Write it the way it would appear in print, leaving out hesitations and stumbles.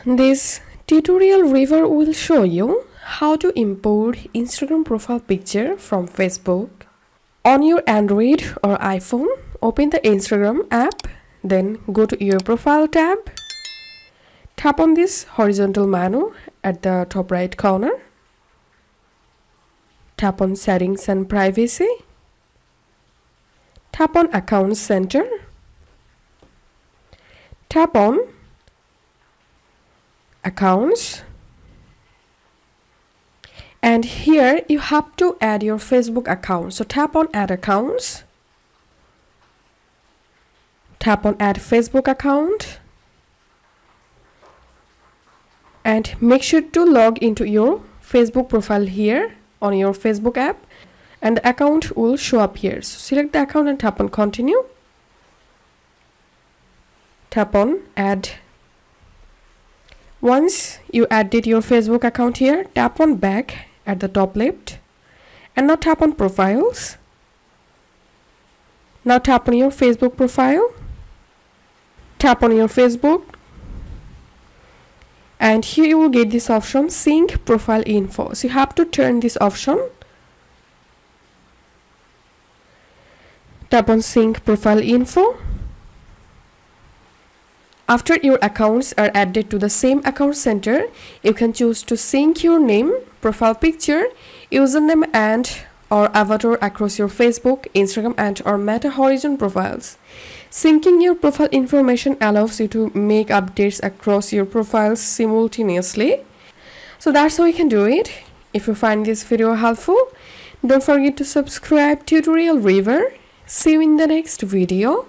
This tutorial review will show you how to import Instagram profile picture from Facebook. On your Android or iPhone, open the Instagram app, then go to your profile tab. Tap on this horizontal menu at the top right corner. Tap on Settings and Privacy. Tap on Account Center. Tap on Accounts. And here you have to add your Facebook account. So tap on Add Accounts. Tap on Add Facebook Account. And make sure to log into your Facebook profile here on your Facebook app. And the account will show up here. So select the account and tap on Continue. Tap on Add. Once you added your Facebook account here, tap on Back at the top left. And now tap on Profiles. Now tap on your Facebook profile. Tap on your Facebook. And here you will get this option, Sync Profile Info. So you have to turn this option. Tap on Sync Profile Info. After your accounts are added to the same account center, you can choose to sync your name, profile picture, username and or avatar across your Facebook, Instagram and or Meta Horizon profiles. Syncing your profile information allows you to make updates across your profiles simultaneously. So that's how you can do it. If you find this video helpful, don't forget to subscribe Tutorial Reviewer. See you in the next video.